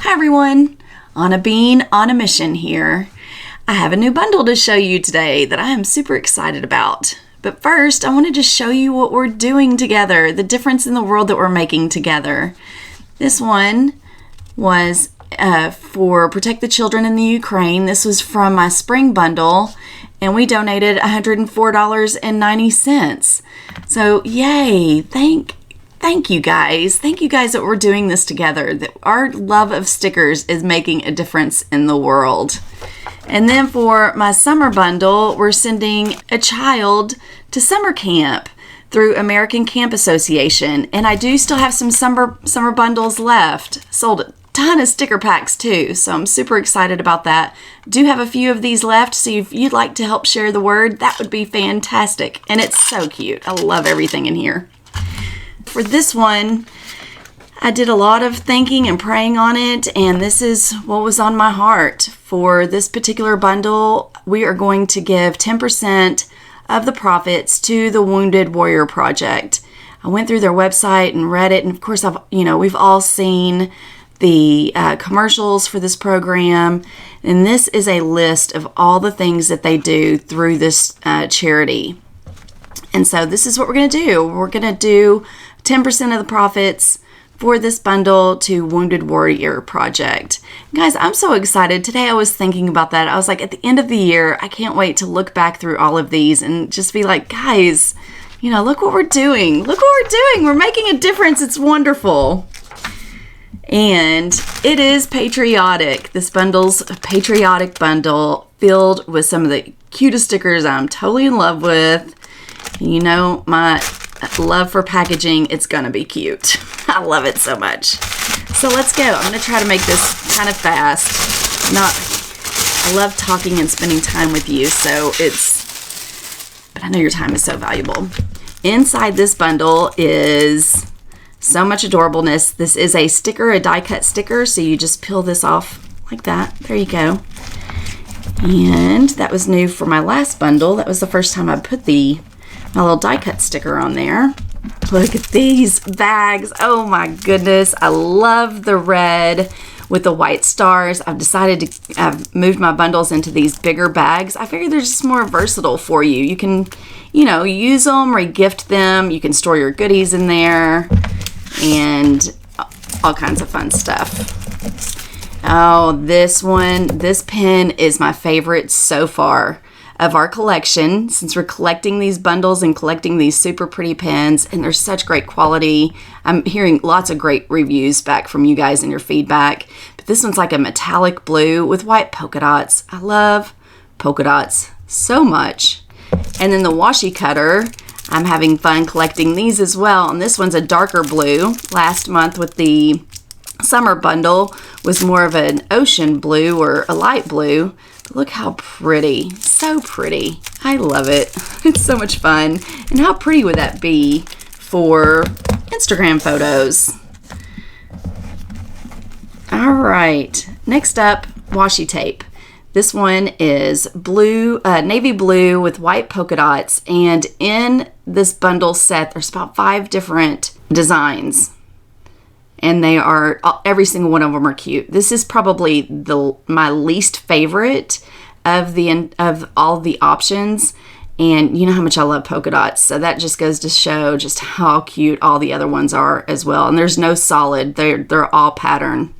Hi everyone, on a bean on a mission here. I have a new bundle to show you today that I am super excited about. But first, I wanted to show you what we're doing together, the difference in the world that we're making together. This one was for Protect the Children in the Ukraine. This was from my spring bundle, and we donated $104.90. So yay, thank you guys. Thank you guys that we're doing this together, that our love of stickers is making a difference in the world. And then for my summer bundle, we're sending a child to summer camp through American Camp Association. And I do still have some summer bundles left. Sold a ton of sticker packs too, so I'm super excited about that. Do have a few of these left, so if you'd like to help share the word, that would be fantastic. And it's so cute. I love everything in here. For this one, I did a lot of thinking and praying on it, and this is what was on my heart. For this particular bundle, we are going to give 10% of the profits to the Wounded Warrior Project. I went through their website and read it, and of course, we've all seen the commercials for this program, and this is a list of all the things that they do through this charity. And so this is what we're going to do. We're going to do 10% of the profits for this bundle to Wounded Warrior Project. Guys, I'm so excited. Today I was thinking about that. I was like, at the end of the year, I can't wait to look back through all of these and just be like, guys, look what we're doing. Look what we're doing. We're making a difference. It's wonderful. And it is patriotic. This bundle's a patriotic bundle filled with some of the cutest stickers I'm totally in love with. My love for packaging, it's gonna be cute. I love it so much. So let's go. I'm gonna try to make this kind of fast. I love talking and spending time with you, but I know your time is so valuable. Inside this bundle is so much adorableness. This is a die cut sticker, so you just peel this off like that. There you go. And that was new for my last bundle. That was the first time I put my little die cut sticker on there. Look at these bags. Oh my goodness. I love the red with the white stars. I've moved my bundles into these bigger bags. I figure they're just more versatile for you. You can, use them, re-gift them. You can store your goodies in there and all kinds of fun stuff. Oh, this pen is my favorite so far of our collection, since we're collecting these bundles and collecting these super pretty pens, and they're such great quality. I'm hearing lots of great reviews back from you guys and your feedback. But this one's like a metallic blue with white polka dots. I love polka dots so much. And then the washi cutter, I'm having fun collecting these as well. And this one's a darker blue. Last month with the summer bundle was more of an ocean blue or a light blue. Look how pretty. So pretty. I love it. It's so much fun. And how pretty would that be for Instagram photos? All right. Next up, washi tape. This one is blue, navy blue with white polka dots. And in this bundle set, there's about 5 different designs. And they are, every single one of them are cute. This is probably my least favorite of all the options. And you know how much I love polka dots. So that just goes to show just how cute all the other ones are as well. And there's no solid. They're all pattern.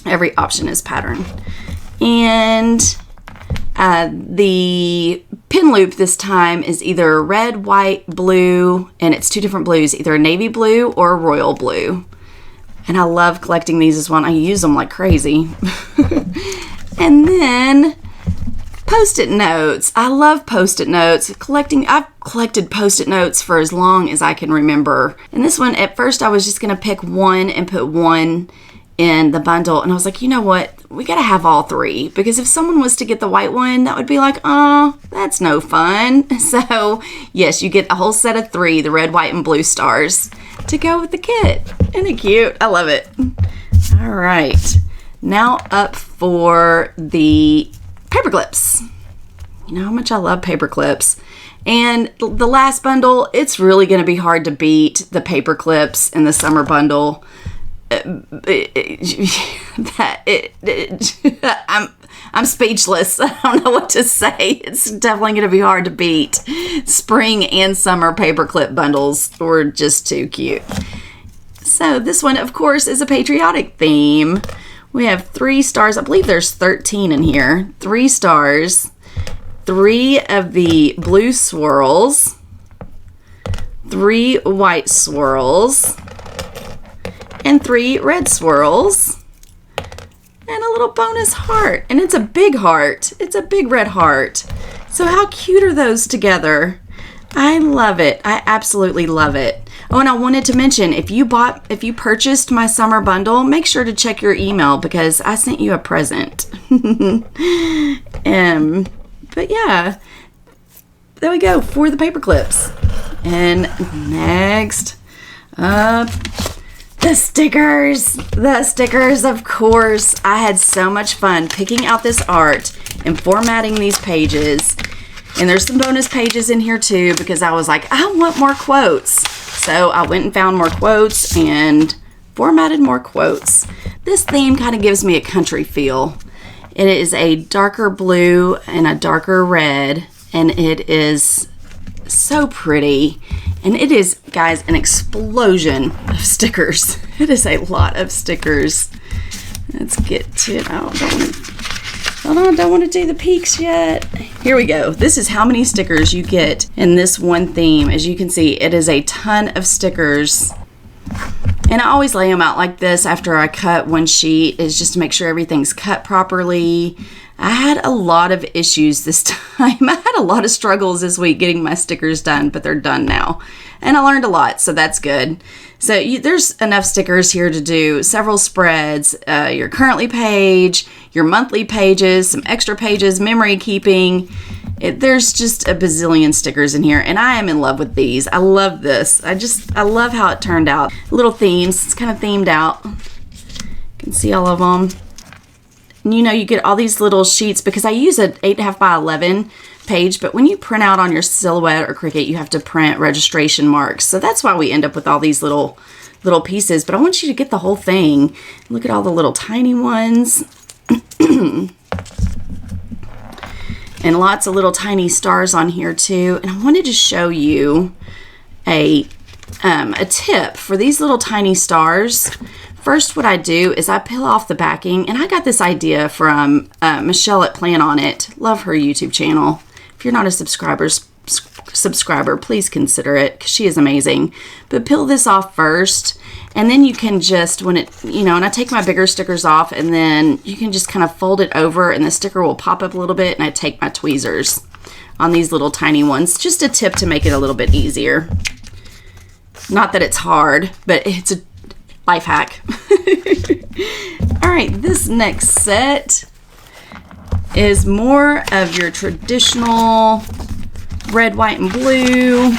Every option is pattern. And the pin loop this time is either red, white, blue, and it's 2 different blues, either a navy blue or a royal blue. And I love collecting these as well. I use them like crazy. And then Post-it notes. I love Post-it notes. I've collected Post-it notes for as long as I can remember. And this one, at first I was just going to pick one and put one in the bundle. And I was like, you know what? We got to have all 3. Because if someone was to get the white one, that would be like, oh, that's no fun. So, yes, you get a whole set of 3, the red, white, and blue stars to go with the kit. Isn't it cute? I love it. All right. Now up for the paper clips. You know how much I love paper clips. And the last bundle, it's really going to be hard to beat the paper clips in the summer bundle. I'm speechless. I don't know what to say. It's definitely going to be hard to beat. Spring and summer paperclip bundles were just too cute. So this one, of course, is a patriotic theme. We have 3 stars. I believe there's 13 in here. 3 stars. 3 of the blue swirls. 3 white swirls. And 3 red swirls. And a little bonus heart. And it's a big heart. It's a big red heart. So how cute are those together? I love it. I absolutely love it. Oh, and I wanted to mention, if you purchased my summer bundle, make sure to check your email because I sent you a present. But yeah, there we go for the paper clips. And next up, the stickers, of course. I had so much fun picking out this art and formatting these pages. And there's some bonus pages in here too because I was like, I want more quotes. So I went and found more quotes and formatted more quotes. This theme kind of gives me a country feel. It is a darker blue and a darker red, and it is so pretty. And it is, guys, an explosion of stickers. It is a lot of stickers. Let's get to it. I don't want to do the peaks yet. Here we go. This is how many stickers you get in this one theme. As you can see, it is a ton of stickers. And I always lay them out like this after I cut one sheet, is just to make sure everything's cut properly. I had a lot of issues this time. I had a lot of struggles this week getting my stickers done, but they're done now. And I learned a lot, so that's good. So there's enough stickers here to do several spreads, your currently page, your monthly pages, some extra pages, memory keeping. There's just a bazillion stickers in here, and I am in love with these. I love this. I love how it turned out. Little themes. It's kind of themed out. You can see all of them. And you get all these little sheets because I use an 8.5 by 11 page, but when you print out on your Silhouette or Cricut, you have to print registration marks. So that's why we end up with all these little pieces. But I want you to get the whole thing. Look at all the little tiny ones. And lots of little tiny stars on here too. And I wanted to show you a tip for these little tiny stars. First, what I do is I peel off the backing, and I got this idea from Michelle at Plan On It. Love her YouTube channel. If you're not a subscriber, please consider it because she is amazing. But peel this off first, and then you can just, when it, and I take my bigger stickers off, and then you can just kind of fold it over, and the sticker will pop up a little bit, and I take my tweezers on these little tiny ones. Just a tip to make it a little bit easier. Not that it's hard, but it's a life hack. All right, this next set is more of your traditional red, white, and blue.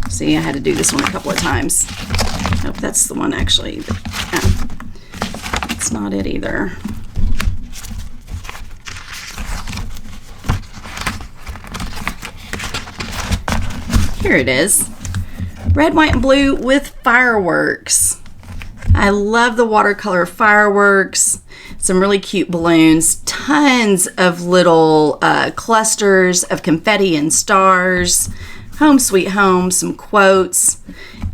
See, I had to do this one a couple of times. Nope, that's the one actually. That's not it either. Here it is. Red, white, and blue with fireworks. I love the watercolor fireworks. Some really cute balloons. Tons of little clusters of confetti and stars. Home sweet home, some quotes.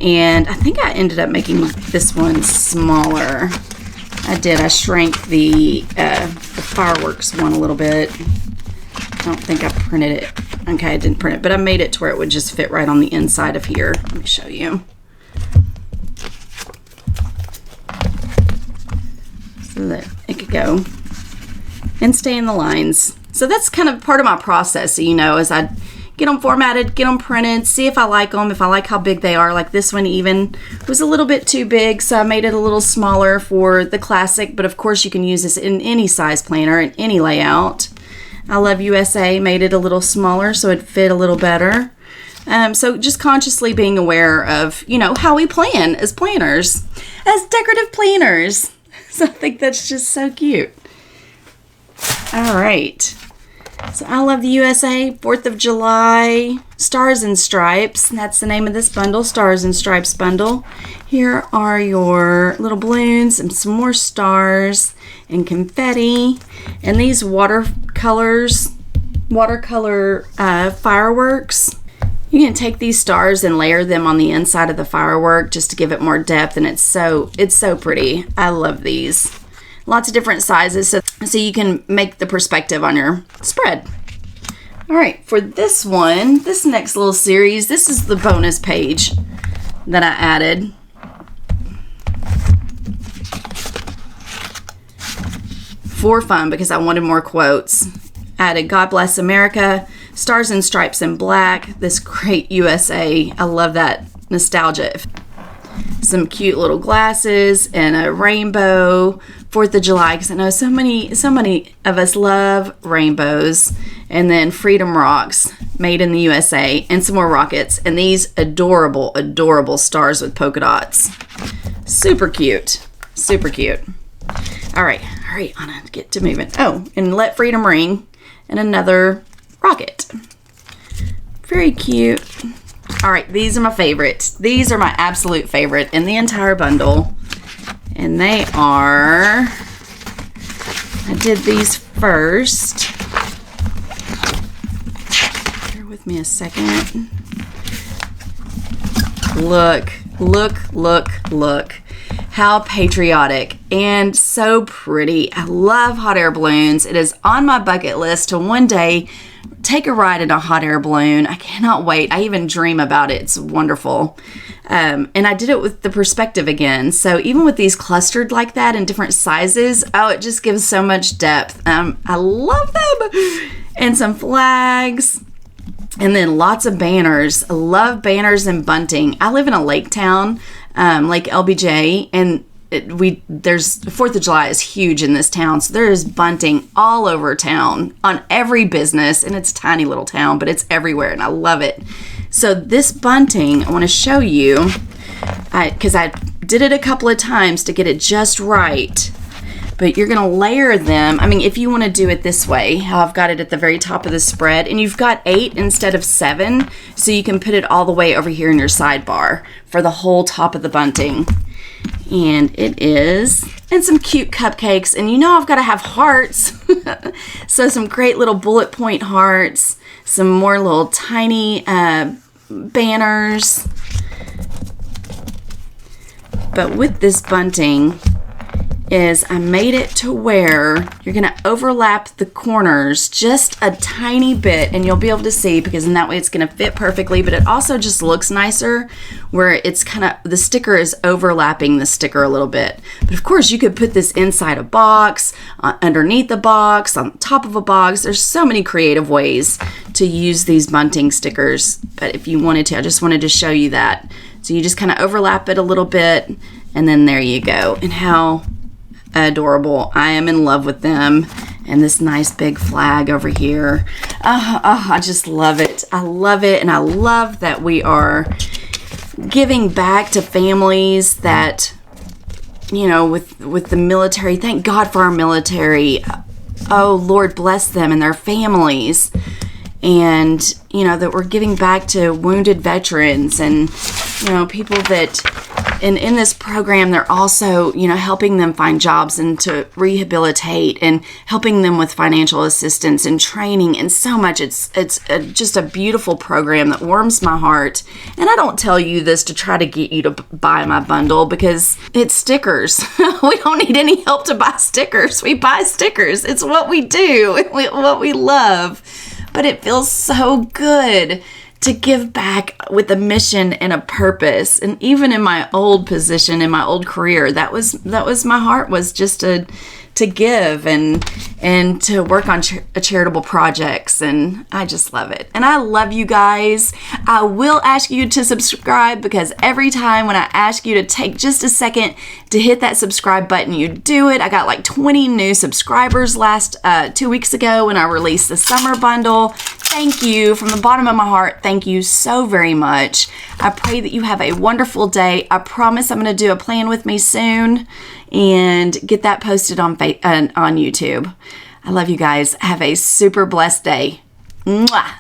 And I think I ended up making this one smaller. I did. I shrank the fireworks one a little bit. I don't think I printed it. Okay, I didn't print it, but I made it to where it would just fit right on the inside of here. Let me show you. So that it could go and stay in the lines. So that's kind of part of my process, as I get them formatted, get them printed, see if I like them, if I like how big they are. Like this one even was a little bit too big, so I made it a little smaller for the classic, but of course you can use this in any size planner, in any layout. I Love USA made it a little smaller so it fit a little better. So just consciously being aware of, how we plan as planners, as decorative planners. So I think that's just so cute. All right. So I Love the USA, 4th of July, Stars and Stripes. That's the name of this bundle, Stars and Stripes bundle. Here are your little balloons and some more stars and confetti. And these watercolor fireworks. You can take these stars and layer them on the inside of the firework just to give it more depth, and it's so pretty. I love these. Lots of different sizes so you can make the perspective on your spread. All right, for this one, this next little series, this is the bonus page that I added. For fun, because I wanted more quotes. Added God Bless America, Stars and Stripes in Black, this great USA. I love that nostalgia. Some cute little glasses and a rainbow. 4th of July, because I know so many of us love rainbows. And then Freedom Rocks, made in the USA, and some more rockets. And these adorable, adorable stars with polka dots. Super cute. Super cute. All right, hurry, Anna, get to moving. Oh, and Let Freedom Ring, and another rocket. Very cute. All right, these are my favorite. These are my absolute favorite in the entire bundle. And they are, I did these first. Bear with me a second. Look, look, look, look. How patriotic and so pretty. I love hot air balloons. It is on my bucket list to one day take a ride in a hot air balloon. I cannot wait. I even dream about it. It's wonderful. And I did it with the perspective again. So even with these clustered like that in different sizes, oh, it just gives so much depth. I love them. And some flags. And then lots of banners. I love banners and bunting. I live in a lake town, Lake LBJ, and there's 4th of July is huge in this town, so there is bunting all over town on every business, and it's a tiny little town, but it's everywhere, and I love it. So this bunting, I want to show you, because I did it a couple of times to get it just right. But you're going to layer them. I mean, if you want to do it this way, how I've got it at the very top of the spread, and you've got 8 instead of 7, so you can put it all the way over here in your sidebar for the whole top of the bunting. And it is, and some cute cupcakes, and you know I've got to have hearts. So some great little bullet point hearts, some more little tiny banners. But with this bunting, is I made it to where you're going to overlap the corners just a tiny bit, and you'll be able to see, because in that way it's going to fit perfectly, but it also just looks nicer where it's kind of, the sticker is overlapping the sticker a little bit. But of course you could put this inside a box, underneath the box, on top of a box. There's so many creative ways to use these bunting stickers, but if you wanted to, I just wanted to show you that. So you just kind of overlap it a little bit, and then there you go. And how adorable. I am in love with them. And this nice big flag over here. I just love it. I love it. And I love that we are giving back to families that, you know, with the military. Thank God for our military. Oh, Lord bless them and their families. And, you know, that we're giving back to wounded veterans and, you know, people that, and in this program, they're also, you know, helping them find jobs and to rehabilitate and helping them with financial assistance and training and so much. It's just a beautiful program that warms my heart. And I don't tell you this to try to get you to buy my bundle, because it's stickers. We don't need any help to buy stickers. We buy stickers. It's what we do, what we love. But it feels so good to give back with a mission and a purpose. And even in my old position, in my old career, that was my heart, was just to give and to work on charitable projects. And I just love it. And I love you guys. I will ask you to subscribe, because every time when I ask you to take just a second to hit that subscribe button, you do it. I got like 20 new subscribers last 2 weeks ago when I released the summer bundle. Thank you from the bottom of my heart. Thank you so very much. I pray that you have a wonderful day. I promise I'm going to do a plan with me soon and get that posted on YouTube. I love you guys. Have a super blessed day. Mwah.